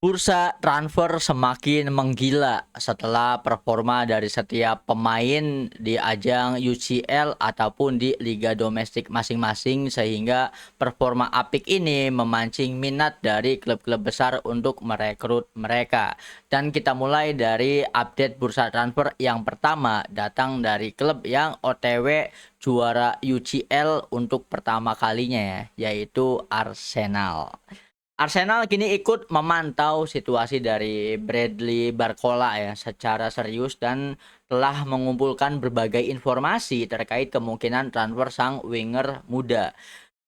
Bursa transfer semakin menggila setelah performa dari setiap pemain di ajang UCL ataupun di liga domestik masing-masing, sehingga performa apik ini memancing minat dari klub-klub besar untuk merekrut mereka. Dan kita mulai dari update bursa transfer yang pertama, datang dari klub yang OTW juara UCL untuk pertama kalinya ya, yaitu Arsenal. Arsenal kini ikut memantau situasi dari Bradley Barcola ya secara serius dan telah mengumpulkan berbagai informasi terkait kemungkinan transfer sang winger muda.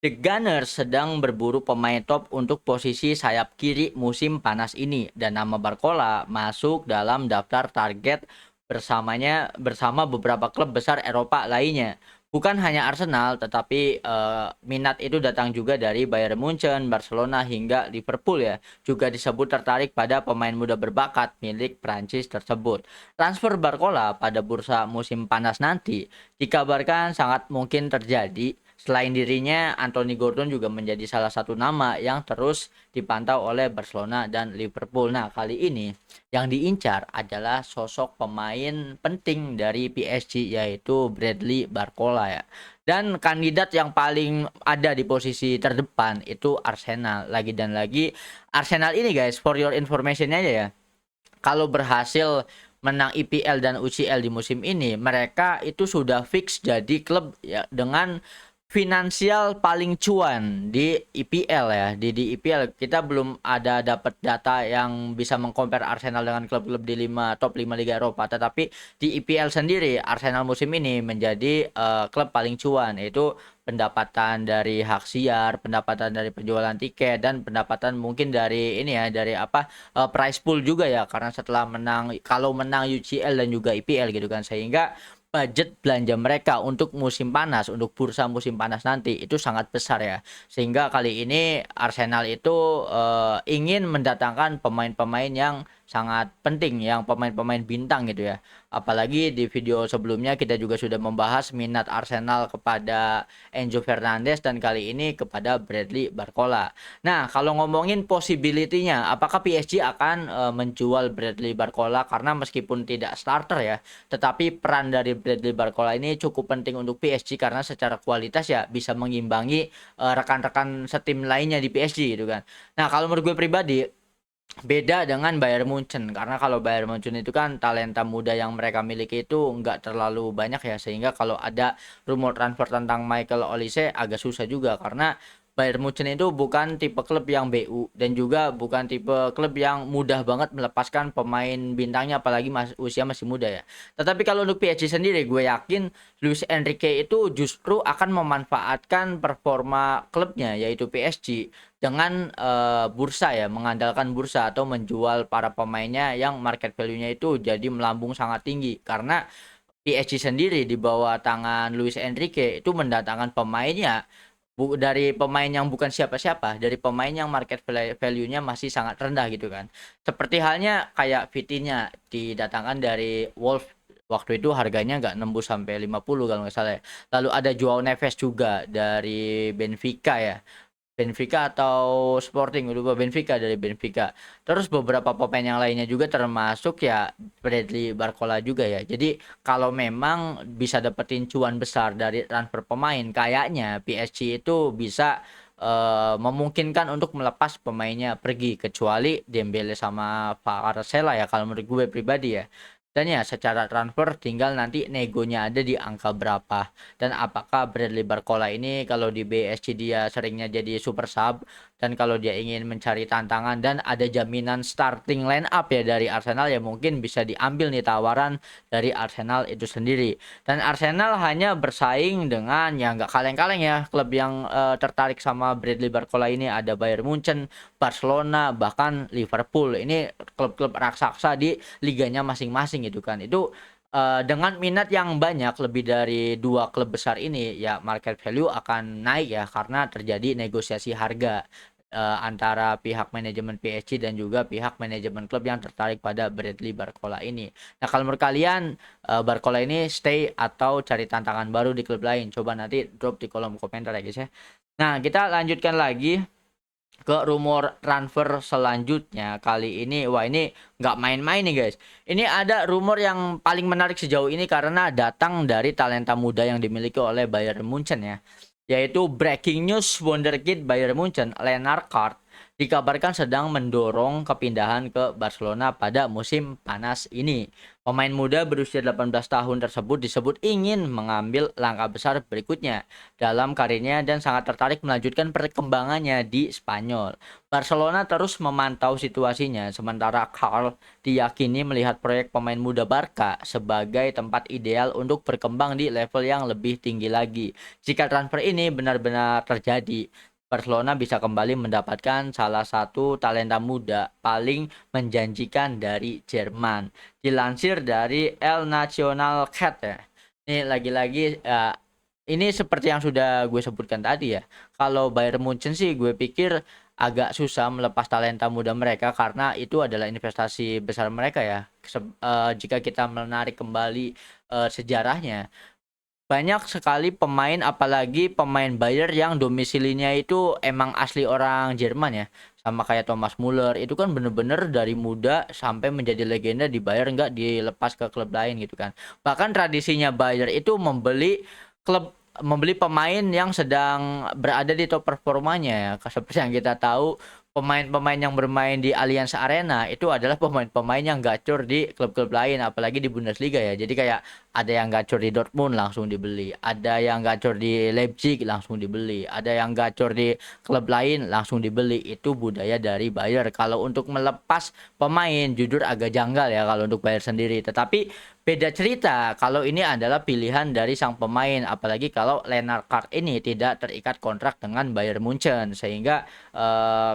The Gunners sedang berburu pemain top untuk posisi sayap kiri musim panas ini, dan nama Barcola masuk dalam daftar target bersama beberapa klub besar Eropa lainnya. Bukan hanya Arsenal, tetapi minat itu datang juga dari Bayern Munchen, Barcelona hingga Liverpool ya. Juga disebut tertarik pada pemain muda berbakat milik Prancis tersebut. Transfer Barcola pada bursa musim panas nanti dikabarkan sangat mungkin terjadi. Selain dirinya, Anthony Gordon juga menjadi salah satu nama yang terus dipantau oleh Barcelona dan Liverpool. Nah, kali ini yang diincar adalah sosok pemain penting dari PSG, yaitu Bradley Barcola ya. Dan kandidat yang paling ada di posisi terdepan itu Arsenal. Lagi dan lagi, Arsenal ini guys, for your information aja ya, kalau berhasil menang IPL dan UCL di musim ini, mereka itu sudah fix jadi klub ya dengan finansial paling cuan di IPL ya. Di IPL kita belum ada dapat data yang bisa mengcompare Arsenal dengan klub-klub di top 5 Liga Eropa, tetapi di IPL sendiri Arsenal musim ini menjadi klub paling cuan, yaitu pendapatan dari hak siar, pendapatan dari penjualan tiket, dan pendapatan mungkin dari ini ya, dari apa, prize pool juga ya, karena setelah menang, kalau menang UCL dan juga IPL gitu kan, sehingga budget belanja mereka untuk musim panas, untuk bursa musim panas nanti itu sangat besar ya. Sehingga kali ini Arsenal itu ingin mendatangkan pemain-pemain yang sangat penting, yang pemain-pemain bintang gitu ya. Apalagi di video sebelumnya kita juga sudah membahas minat Arsenal kepada Enzo Fernandez dan kali ini kepada Bradley Barcola. Nah, kalau ngomongin possibility-nya, apakah PSG akan menjual Bradley Barcola, karena meskipun tidak starter ya, tetapi peran dari Bradley Barcola ini cukup penting untuk PSG karena secara kualitas ya bisa mengimbangi rekan-rekan setim lainnya di PSG gitu kan. Nah, kalau menurut gue pribadi beda dengan Bayern Munchen, karena kalau Bayern Munchen itu kan talenta muda yang mereka miliki itu nggak terlalu banyak ya, sehingga kalau ada rumor transfer tentang Michael Olise agak susah juga, karena Bayern Munchen itu bukan tipe klub yang BU dan juga bukan tipe klub yang mudah banget melepaskan pemain bintangnya, apalagi usia masih muda ya. Tetapi kalau untuk PSG sendiri, gue yakin Luis Enrique itu justru akan memanfaatkan performa klubnya yaitu PSG dengan bursa ya, mengandalkan bursa atau menjual para pemainnya yang market value-nya itu jadi melambung sangat tinggi, karena PSG sendiri di bawah tangan Luis Enrique itu mendatangkan pemainnya dari pemain yang bukan siapa-siapa, dari pemain yang market value-nya masih sangat rendah gitu kan. Seperti halnya kayak Vitinha didatangkan dari Wolf, waktu itu harganya nggak nembus sampai 50 kalau nggak salah ya. Lalu ada Joao Neves juga dari Benfica ya. Benfica atau Sporting, lupa, Benfica, dari Benfica. Terus beberapa pemain yang lainnya juga termasuk ya Bradley Barcola juga ya. Jadi kalau memang bisa dapetin cuan besar dari transfer pemain, kayaknya PSG itu bisa memungkinkan untuk melepas pemainnya pergi, kecuali Dembele sama Kvaratskhelia ya kalau menurut gue pribadi ya. Dan ya secara transfer tinggal nanti negonya ada di angka berapa. Dan apakah Bradley Barcola ini kalau di BSC dia seringnya jadi super sub, dan kalau dia ingin mencari tantangan dan ada jaminan starting line up ya dari Arsenal, ya mungkin bisa diambil nih tawaran dari Arsenal itu sendiri. Dan Arsenal hanya bersaing dengan yang nggak kaleng-kaleng ya, klub yang tertarik sama Bradley Barcola ini ada Bayern Munchen, Barcelona, bahkan Liverpool. Ini klub-klub raksasa di liganya masing-masing gitu kan. Itu dengan minat yang banyak lebih dari dua klub besar ini ya, market value akan naik ya, karena terjadi negosiasi harga antara pihak manajemen PSG dan juga pihak manajemen klub yang tertarik pada Bradley Barcola ini. Nah, kalau menurut kalian Barcola ini stay atau cari tantangan baru di klub lain? Coba nanti drop di kolom komentar ya guys ya. Nah, kita lanjutkan lagi ke rumor transfer selanjutnya. Kali ini, wah ini nggak main-main nih guys. Ini ada rumor yang paling menarik sejauh ini karena datang dari talenta muda yang dimiliki oleh Bayern Munchen ya. Yaitu breaking news wonderkid Bayern Munchen, Lennart Kart, dikabarkan sedang mendorong kepindahan ke Barcelona pada musim panas ini. Pemain muda berusia 18 tahun tersebut disebut ingin mengambil langkah besar berikutnya dalam karirnya dan sangat tertarik melanjutkan perkembangannya di Spanyol. Barcelona terus memantau situasinya, sementara Carl diyakini melihat proyek pemain muda Barca sebagai tempat ideal untuk berkembang di level yang lebih tinggi lagi. Jika transfer ini benar-benar terjadi, Barcelona bisa kembali mendapatkan salah satu talenta muda paling menjanjikan dari Jerman. Dilansir dari El Nacional Cat ya. Ini lagi-lagi ini seperti yang sudah gue sebutkan tadi ya. Kalau Bayern Munchen sih gue pikir agak susah melepas talenta muda mereka karena itu adalah investasi besar mereka ya. Jika kita menarik kembali sejarahnya, banyak sekali pemain apalagi pemain Bayer yang domisilinya itu emang asli orang Jerman ya. Sama kayak Thomas Muller itu kan bener-bener dari muda sampai menjadi legenda di Bayer, nggak dilepas ke klub lain gitu kan. Bahkan tradisinya Bayer itu membeli pemain yang sedang berada di top performanya ya. Seperti yang kita tahu, pemain-pemain yang bermain di Allianz Arena itu adalah pemain-pemain yang gacor di klub-klub lain, apalagi di Bundesliga ya. Jadi kayak ada yang gacor di Dortmund langsung dibeli, ada yang gacor di Leipzig langsung dibeli, ada yang gacor di klub lain langsung dibeli. Itu budaya dari Bayer. Kalau untuk melepas pemain jujur agak janggal ya kalau untuk Bayer sendiri. Tetapi beda cerita kalau ini adalah pilihan dari sang pemain, apalagi kalau Lennart Kart ini tidak terikat kontrak dengan Bayern Munchen, sehingga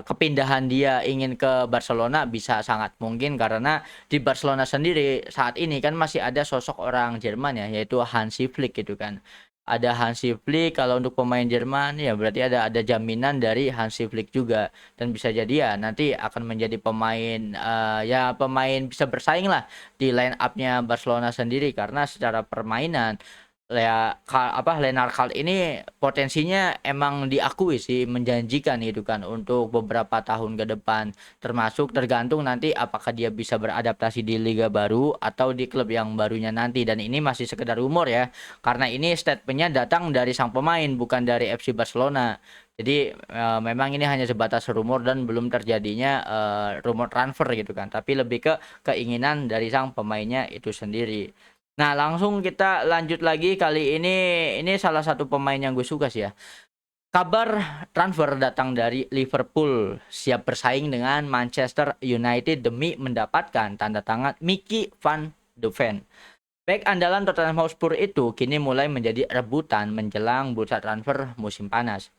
kepindahan dia ingin ke Barcelona bisa sangat mungkin karena di Barcelona sendiri saat ini kan masih ada sosok orang Jerman ya, yaitu Hansi Flick gitu kan. Ada Hansi Flick, kalau untuk pemain Jerman ya berarti ada jaminan dari Hansi Flick juga, dan bisa jadi ya nanti akan menjadi pemain ya pemain bisa bersaing lah di line up-nya Barcelona sendiri karena secara permainan ya Lennart Kalt ini potensinya emang diakui sih menjanjikan gitu kan untuk beberapa tahun ke depan, termasuk tergantung nanti apakah dia bisa beradaptasi di liga baru atau di klub yang barunya nanti, dan ini masih sekedar rumor ya karena ini statementnya datang dari sang pemain bukan dari FC Barcelona. Jadi memang ini hanya sebatas rumor dan belum terjadinya rumor transfer gitu kan, tapi lebih ke keinginan dari sang pemainnya itu sendiri. Nah, langsung kita lanjut lagi kali ini salah satu pemain yang gue suka sih ya. Kabar transfer datang dari Liverpool, siap bersaing dengan Manchester United demi mendapatkan tanda tangan Mickey van de Ven. Back andalan Tottenham Hotspur itu kini mulai menjadi rebutan menjelang bursa transfer musim panas.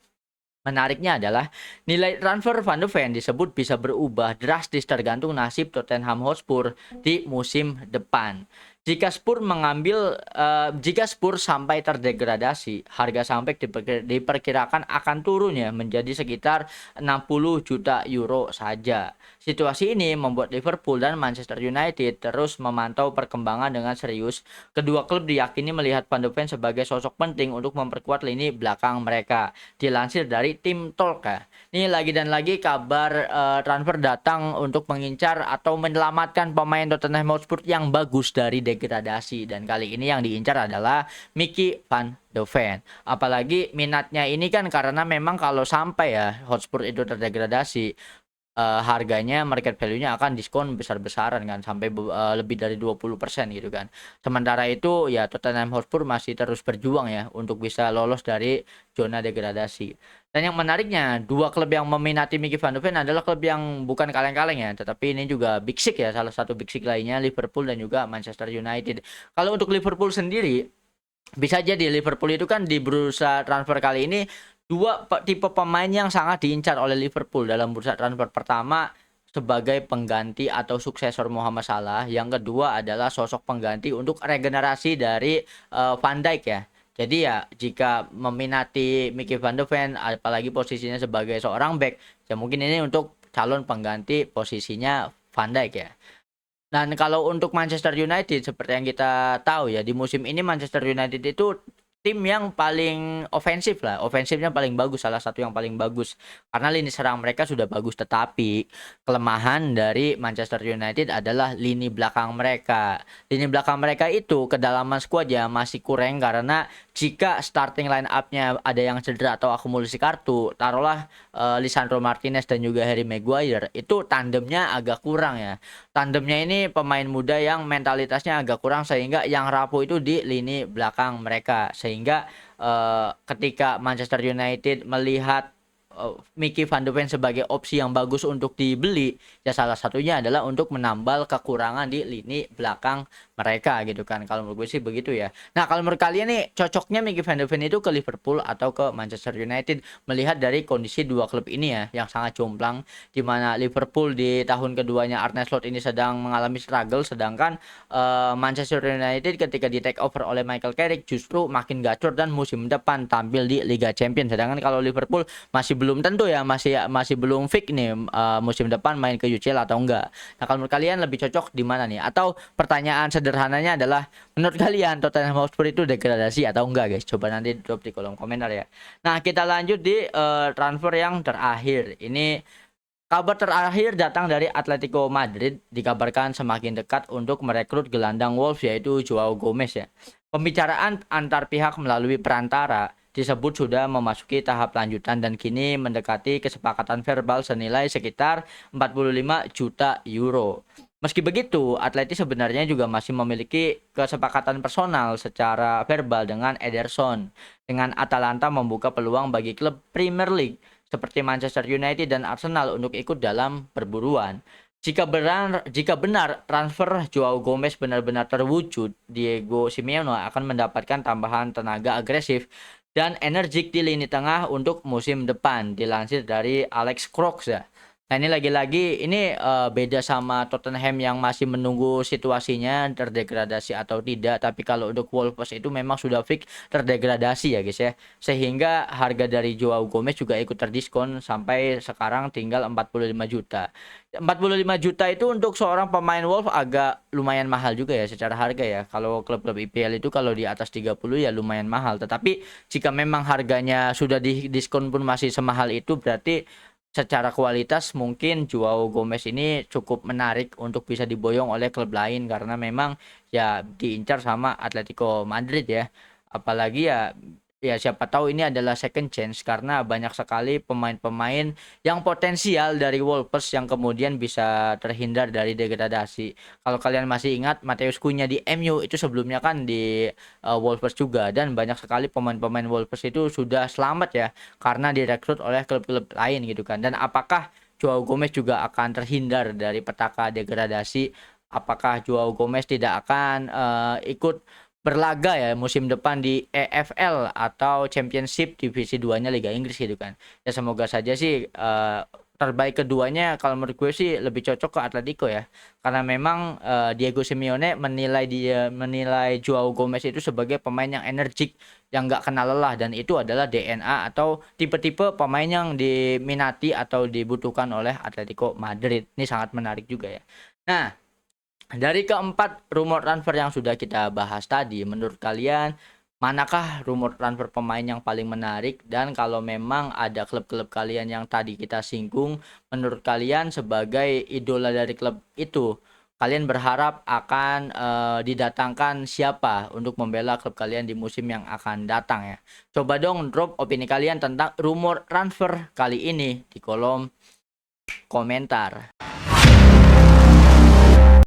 Menariknya adalah nilai transfer Van de Ven disebut bisa berubah drastis tergantung nasib Tottenham Hotspur di musim depan. Jika Spurs sampai terdegradasi, harga sampai diperkirakan akan turun ya menjadi sekitar 60 juta euro saja. Situasi ini membuat Liverpool dan Manchester United terus memantau perkembangan dengan serius. Kedua klub diyakini melihat Van de Ven sebagai sosok penting untuk memperkuat lini belakang mereka. Dilansir dari Tim Talk ya. Ini lagi dan lagi kabar transfer datang untuk mengincar atau menyelamatkan pemain Tottenham Hotspur yang bagus dari degradasi, dan kali ini yang diincar adalah Mickey van de Ven. Apalagi minatnya ini kan karena memang kalau sampai ya Hotspur itu terdegradasi, harganya market value-nya akan diskon besar-besaran kan sampai lebih dari 20% gitu kan. Sementara itu ya Tottenham Hotspur masih terus berjuang ya untuk bisa lolos dari zona degradasi. Dan yang menariknya, dua klub yang meminati Mickey van de Ven adalah klub yang bukan kaleng-kaleng ya, tetapi ini juga Big Six ya, salah satu Big Six lainnya Liverpool dan juga Manchester United. Kalau untuk Liverpool sendiri, bisa jadi Liverpool itu kan di bursa transfer kali ini dua tipe pemain yang sangat diincar oleh Liverpool dalam bursa transfer. Pertama sebagai pengganti atau suksesor Muhammad Salah, yang kedua adalah sosok pengganti untuk regenerasi dari Van Dijk ya. Jadi ya jika meminati Mickey van de Ven apalagi posisinya sebagai seorang back, ya mungkin ini untuk calon pengganti posisinya Van Dijk ya. Dan kalau untuk Manchester United seperti yang kita tahu ya, di musim ini Manchester United itu tim yang paling ofensif lah, ofensifnya paling bagus, salah satu yang paling bagus. Karena lini serang mereka sudah bagus, tetapi kelemahan dari Manchester United adalah lini belakang mereka. Lini belakang mereka itu kedalaman skuadnya masih kurang karena jika starting line up-nya ada yang cedera atau akumulasi kartu, taruhlah Lisandro Martinez dan juga Harry Maguire, itu tandemnya agak kurang ya. Tandemnya ini pemain muda yang mentalitasnya agak kurang sehingga yang rapuh itu di lini belakang mereka. Sehingga ketika Manchester United melihat Mickey Van de Ven sebagai opsi yang bagus untuk dibeli, ya salah satunya adalah untuk menambal kekurangan di lini belakang mereka gitu kan. Kalau menurut gue sih begitu ya. Nah, kalau menurut kalian nih cocoknya Mickey Van de Ven itu ke Liverpool atau ke Manchester United melihat dari kondisi dua klub ini ya yang sangat jomplang, di mana Liverpool di tahun keduanya Arne Slot ini sedang mengalami struggle, sedangkan Manchester United ketika di take over oleh Michael Carrick justru makin gacor dan musim depan tampil di Liga Champions. Sedangkan kalau Liverpool masih belum tentu ya, masih belum fix nih musim depan main ke UCL atau enggak. Nah, kalau menurut kalian lebih cocok di mana nih? Atau pertanyaan sederhananya adalah menurut kalian Tottenham Hotspur itu degradasi atau enggak, guys? Coba nanti drop di kolom komentar ya. Nah, kita lanjut di transfer yang terakhir. Ini kabar terakhir datang dari Atletico Madrid, dikabarkan semakin dekat untuk merekrut gelandang Wolves yaitu Joao Gomez ya. Pembicaraan antar pihak melalui perantara disebut sudah memasuki tahap lanjutan dan kini mendekati kesepakatan verbal senilai sekitar 45 juta euro. Meski begitu, Atleti sebenarnya juga masih memiliki kesepakatan personal secara verbal dengan Ederson. Dengan Atalanta membuka peluang bagi klub Premier League seperti Manchester United dan Arsenal untuk ikut dalam perburuan. Jika benar transfer Joao Gomez benar-benar terwujud, Diego Simeone akan mendapatkan tambahan tenaga agresif dan energik di lini tengah untuk musim depan, dilansir dari Alex Crox ya. Nah, ini lagi-lagi ini beda sama Tottenham yang masih menunggu situasinya terdegradasi atau tidak. Tapi kalau untuk Wolves itu memang sudah fix terdegradasi ya guys ya. Sehingga harga dari Joao Gomez juga ikut terdiskon sampai sekarang tinggal 45 juta. 45 juta itu untuk seorang pemain Wolves agak lumayan mahal juga ya secara harga ya. Kalau klub-klub IPL itu kalau di atas 30 ya lumayan mahal. Tetapi jika memang harganya sudah didiskon pun masih semahal itu, berarti secara kualitas mungkin Joao Gomez ini cukup menarik untuk bisa diboyong oleh klub lain karena memang ya diincar sama Atletico Madrid ya. Apalagi ya siapa tahu ini adalah second chance karena banyak sekali pemain-pemain yang potensial dari Wolves yang kemudian bisa terhindar dari degradasi. Kalau kalian masih ingat Matheus Cunha di MU itu sebelumnya kan di Wolves juga, dan banyak sekali pemain-pemain Wolves itu sudah selamat ya karena direkrut oleh klub-klub lain gitu kan. Dan apakah Joao Gomez juga akan terhindar dari petaka degradasi? Apakah Joao Gomez tidak akan ikut berlaga ya musim depan di EFL atau Championship divisi 2-nya Liga Inggris gitu kan. Ya semoga saja sih terbaik keduanya. Kalau menurut gue sih lebih cocok ke Atletico ya. Karena memang Diego Simeone menilai Joao Gomez itu sebagai pemain yang energik, yang nggak kenal lelah, dan itu adalah DNA atau tipe-tipe pemain yang diminati atau dibutuhkan oleh Atletico Madrid. Ini sangat menarik juga ya. Nah, dari keempat rumor transfer yang sudah kita bahas tadi, menurut kalian manakah rumor transfer pemain yang paling menarik? Dan kalau memang ada klub-klub kalian yang tadi kita singgung, menurut kalian sebagai idola dari klub itu, kalian berharap akan didatangkan siapa untuk membela klub kalian di musim yang akan datang ya? Coba dong drop opini kalian tentang rumor transfer kali ini di kolom komentar.